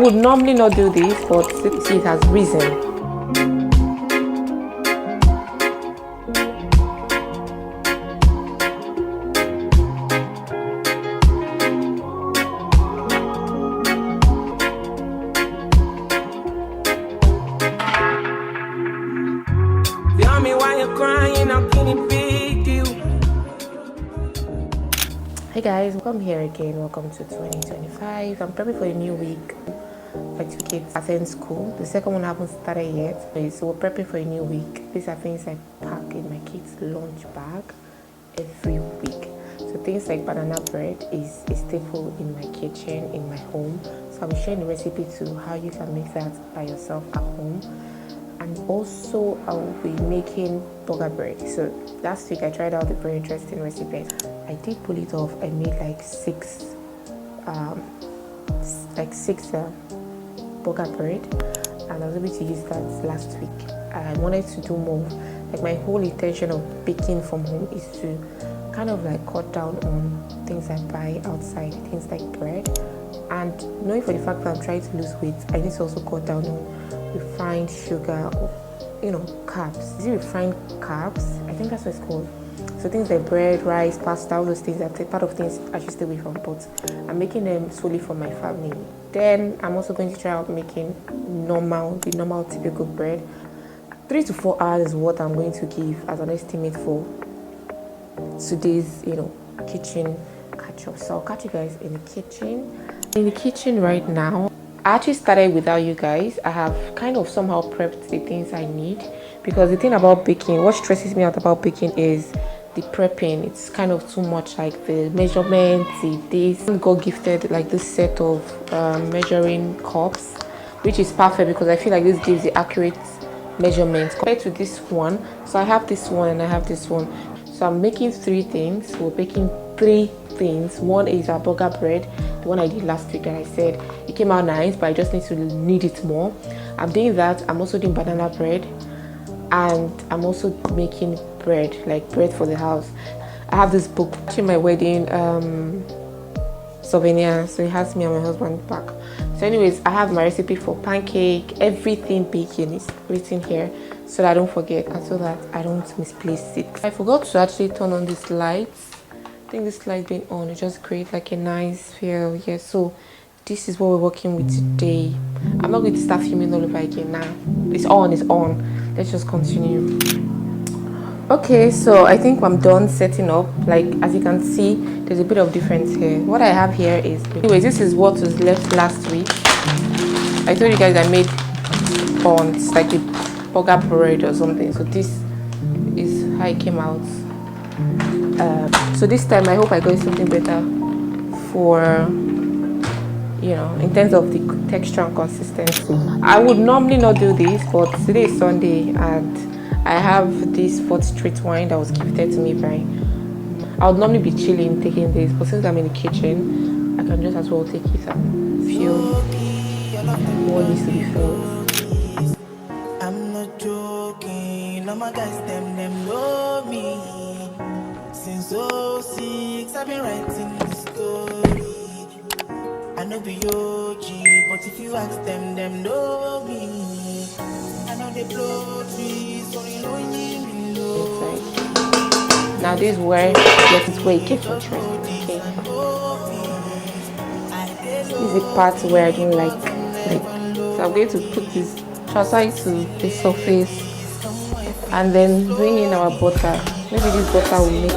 I would normally not do this, but see, it has risen. Tell me why you're crying, I'm feeling big deal. Hey guys, welcome here again. Welcome to 2025. I'm prepping for a new week. My two kids attend school. The second one hasn't started yet, so we're prepping for a new week. These are things I pack in my kids' lunch bag every week. So things like banana bread is a staple in my kitchen, in my home. So I'll be sharing the recipe to how you can make that by yourself at home. And also I'll be making burger bread. So last week I tried out a very interesting recipe. I did pull it off. I made like six burger bread, and I was able to use that last week. I wanted to do more. Like my whole intention of baking from home is to kind of like cut down on things I buy outside, things like bread. And knowing for the fact that I'm trying to lose weight, I need to also cut down on refined sugar, or carbs. Is it refined carbs? I think that's what it's called. So things like bread, rice, pasta, all those things are part of things I should stay away from, but I'm making them solely for my family. Then I'm also going to try out making the normal typical bread. 3 to 4 hours is what I'm going to give as an estimate for today's kitchen catch up. So I'll catch you guys in the kitchen. In the kitchen right now. I actually started without you guys. I have kind of somehow prepped the things I need, because the thing about baking, what stresses me out about baking is the prepping. It's kind of too much, like the measurements, this. I got gifted like this set of measuring cups, which is perfect because I feel like this gives the accurate measurements compared to this one. So I have this one and I have this one. So I'm making 3 things. We're baking 3 things. One is our burger bread, the one I did last week, and I said it came out nice, but I just need to knead it more. I'm doing that. I'm also doing banana bread, and I'm also making bread, like bread for the house. I have this book, actually my wedding souvenir, so it has me and my husband back. So anyways, I have my recipe for pancake. Everything baking is written here so that I don't forget and so that I don't misplace it. I forgot to actually turn on these lights. I think this light being on, it just creates like a nice feel. Yeah, so this is what we're working with today. I'm not going to start filming all over again now. It's on. Let's just continue. Okay, so I think I'm done setting up. Like as you can see, there's a bit of difference here. What I have here is, anyways, this is what was left last week. I told you guys I made buns, like a burger bread or something. So this is how it came out. So this time I hope I got something better for in terms of the texture and consistency. I would normally not do this, but today is Sunday and I have this 4th Street wine that was gifted to me by. I would normally be chilling taking this, but since I'm in the kitchen, I can just as well take it and feel what needs to be felt. I'm not joking, all my guys, them know me. Since 06, I've been writing the story. I know be OG, but if you ask them know me. I know they blow trees, so you know you know. Now this is where it gets interesting. Okay. This is the part where I don't like. So I'm going to put this, transfer it to the surface, and then bring in our butter. Maybe this butter will make it.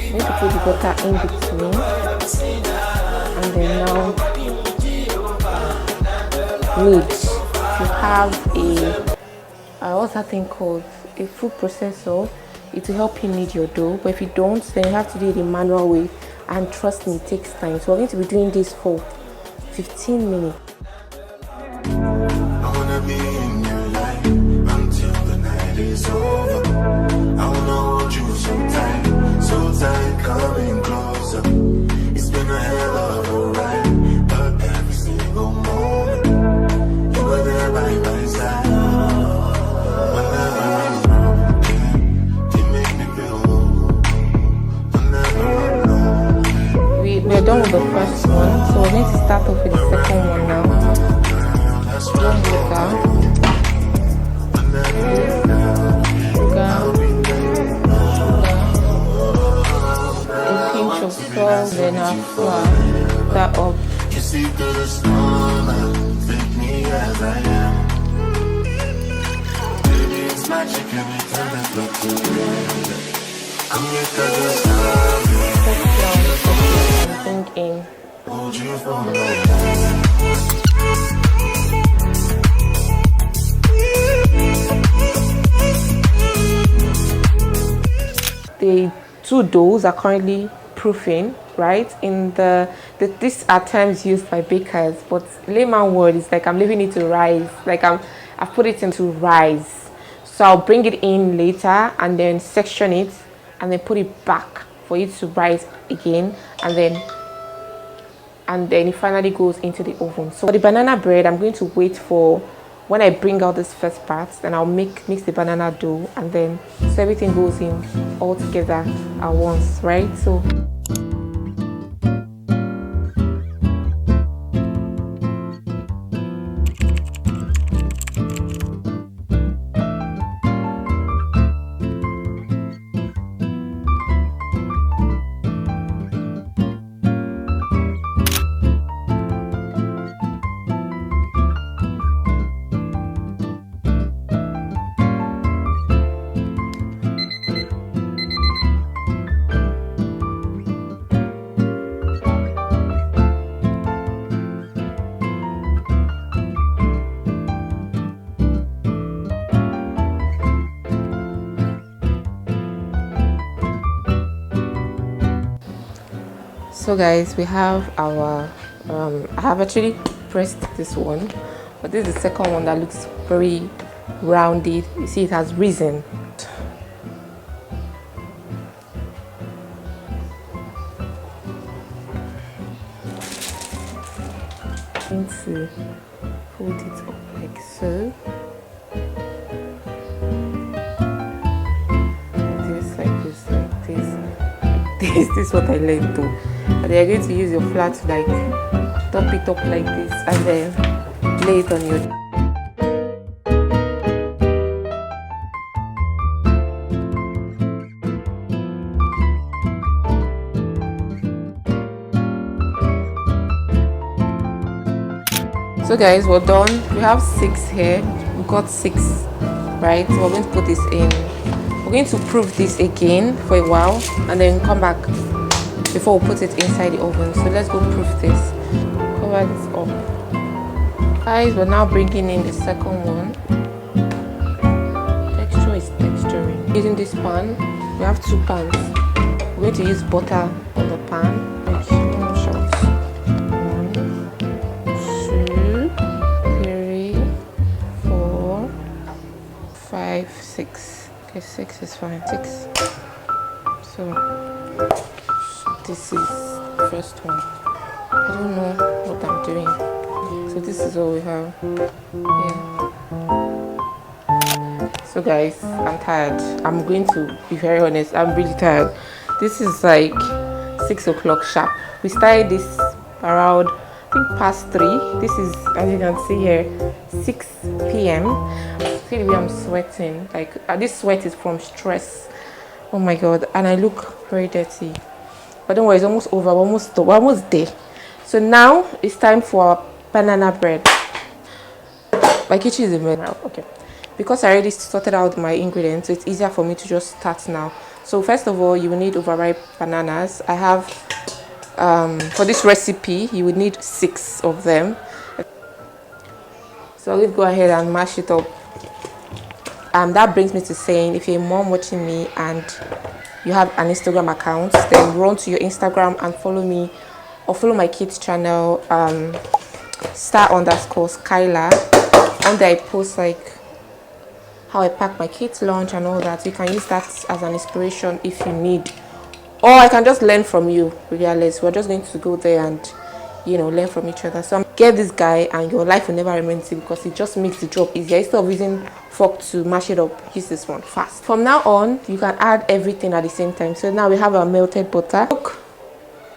I need to put the butter in between, and then now knead. You have a what's that thing called? A food processor. It will help you knead your dough, but if you don't, then you have to do it the manual way, and trust me, it takes time. So we're going to be doing this for 15 minutes. I wanna be in your life until the night is over. I wanna hold you so tight, coming closer. It's been a hell of a ride, but every single moment you were there by my side. Whenever I'm broken, you make me feel low. Whenever I'm lonely. We're done with the first one, so we need to start off with the second one now. see through the storm and take me as I am. Baby, it's magic every time I look to you. Come here, cause it's time. Bring in. Hold you for my The two doughs are currently proofing, right? In these are terms used by bakers, but layman word is like I'm leaving it to rise. Like I've put it into rise. So I'll bring it in later and then section it and then put it back for it to rise again, and then it finally goes into the oven. So for the banana bread, I'm going to wait for when I bring out this first part, then I'll mix the banana dough, and then so everything goes in all together at once, right? So So guys, we have our I have actually pressed this one, but this is the second one that looks very rounded. You see it has risen. I'm going to hold it up like so. This is what I learned too. And then you're going to use your flat to like top it up like this and then lay it on your. So guys, we're done. We have 6 here. We've got 6, right? So we're going to put this in. We're going to proof this again for a while and then come back before we put it inside the oven. So let's go proof this. Cover this up. Guys, we're now bringing in the second one. Texture is texturing. Using this pan, we have 2 pans. We're going to use butter on the pan. Like 1 shot. 1, 2, 3, 4, 5, 6. Okay, 6 is fine. 6. So this is the first one. I don't know what I'm doing. So this is all we have. Yeah. So guys, I'm tired. I'm going to be very honest. I'm really tired. This is like 6 o'clock sharp. We started this around, I think, past 3. This is, as you can see here, 6 p.m. See the way I'm sweating. Like this sweat is from stress. Oh my god, and I look very dirty. But don't worry, it's almost over. We're almost there. So now it's time for our banana bread. My kitchen is in now. Okay. Because I already sorted out my ingredients, it's easier for me to just start now. So first of all, you will need overripe bananas. I have for this recipe you would need 6 of them. So let's go ahead and mash it up. That brings me to saying, if you're a mom watching me and you have an Instagram account, then run to your Instagram and follow me, or follow my kids channel, star_Skylar. On there I post like how I pack my kids lunch and all that. You can use that as an inspiration if you need, or I can just learn from you regardless. We're just going to go there and learn from each other. So get this guy and your life will never remain the same, because it just makes the job easier. Instead of using fork to mash it up, use this one fast. From now on, you can add everything at the same time. So now we have our melted butter,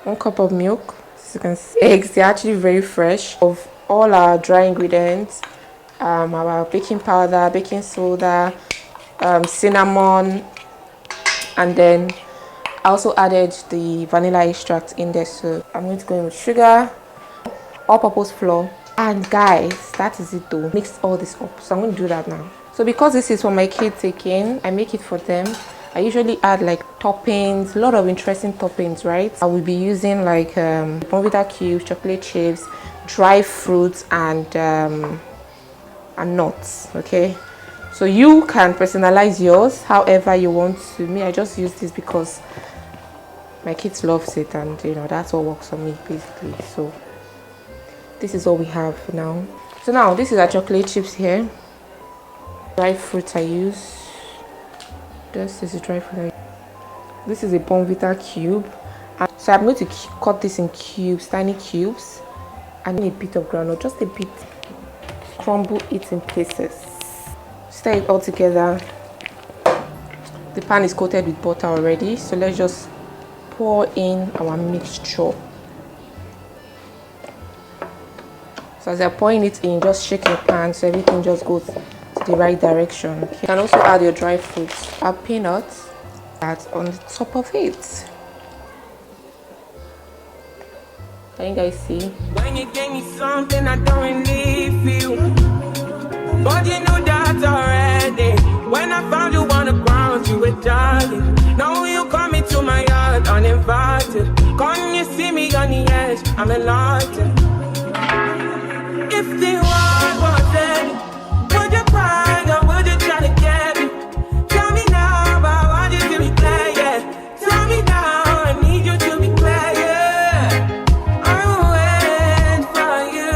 1 cup of milk. As you can see, eggs, they're actually very fresh. Of all our dry ingredients, our baking powder, baking soda, cinnamon, and then I also added the vanilla extract in there. So I'm going to go in with sugar. all-purpose flour. And guys, that is it though. Mix all this up. So I'm going to do that now. So because this is for my kids taking, I make it for them. I usually add like toppings, a lot of interesting toppings, right? I will be using like bonvita cubes, chocolate chips, dry fruits, and nuts. Okay, so you can personalize yours however you want to. Me, I just use this because my kids loves it, and you know that's what works for me basically. So this is all we have for now. So now this is our chocolate chips here. Dry fruits I use. This is a dry fruit. This is a bonvita cube. So I'm going to cut this in cubes, tiny cubes, and a bit of granola, just a bit. Crumble it in pieces. Stir it all together. The pan is coated with butter already, so let's just pour in our mixture. So as you're pouring it in, just shake your pan so everything just goes to the right direction. You can also add your dry fruits. Add peanuts, add on the top of it. Can you guys see? When you gave me something I don't really feel, but you know that already. When I found you on the ground, you were darling. Now you come into my yard uninvited. Come you see me on the edge, I'm enlightened. If the world was ending, would you cry or would you try to get me? Tell me now, but I want you to be clear, yeah. Tell me now, I need you to be clear, yeah. I will wait for you,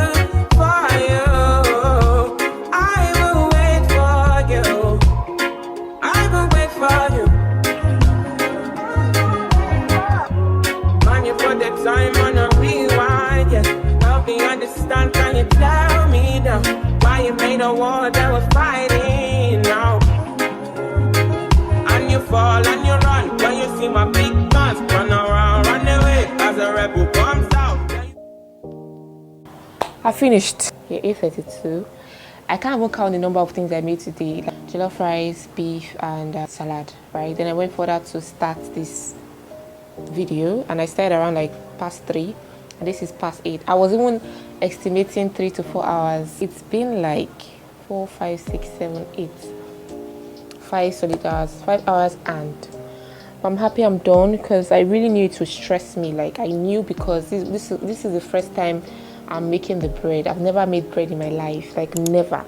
for you. I will wait for you. I will wait for you. Man, you put the time on a rewind, yeah. Help me understand, can you tell me now why you made a war that was fighting now? And you fall and you run when you see my big guns. Run around, run away as a rebel comes out. I finished. Yeah, 8:32. I can't even count the number of things I made today, like jollof rice, beef, and salad, right? Then I went further to start this video, and I started around like past 3, and this is past 8. I was even estimating 3 to 4 hours. It's been like 4, 5, 6, 7, 8, 5 solid hours, 5 hours, and I'm happy I'm done because I really knew it would stress me. Like I knew, because this is the first time I'm making the bread. I've never made bread in my life, like never.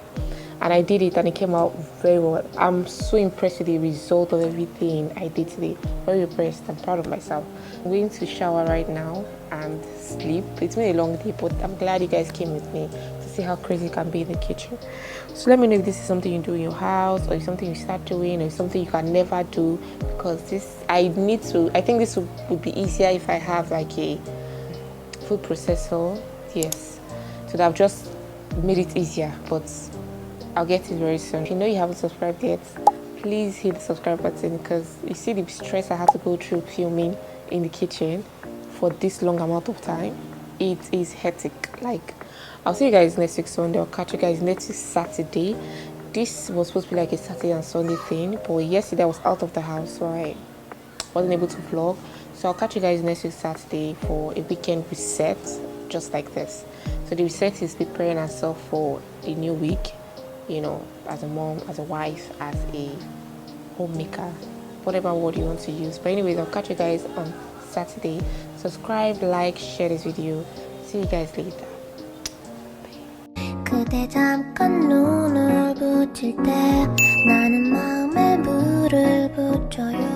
And I did it and it came out very well. I'm so impressed with the result of everything I did today. Very impressed. I'm proud of myself. I'm going to shower right now and sleep. It's been a long day, but I'm glad you guys came with me to see how crazy it can be in the kitchen. So let me know if this is something you do in your house, or if something you start doing, or something you can never do, because I think this would be easier if I have like a food processor. Yes, so that I've just made it easier, but I'll get it very soon. If you know you haven't subscribed yet, please hit the subscribe button, because you see the stress I had to go through filming in the kitchen for this long amount of time. It is hectic. Like, I'll see you guys next week Sunday. I'll catch you guys next week Saturday. This was supposed to be like a Saturday and Sunday thing, but yesterday I was out of the house, so I wasn't able to vlog. So I'll catch you guys next week Saturday for a weekend reset, just like this. So the reset is preparing ourselves for the new week, you know, as a mom, as a wife, as a homemaker, whatever word you want to use. But anyways, I'll catch you guys on Saturday. Subscribe, like, share this video. See you guys later. 그대 잠깐 눈을 붙일 때 나는 마음에 물을 붙여요.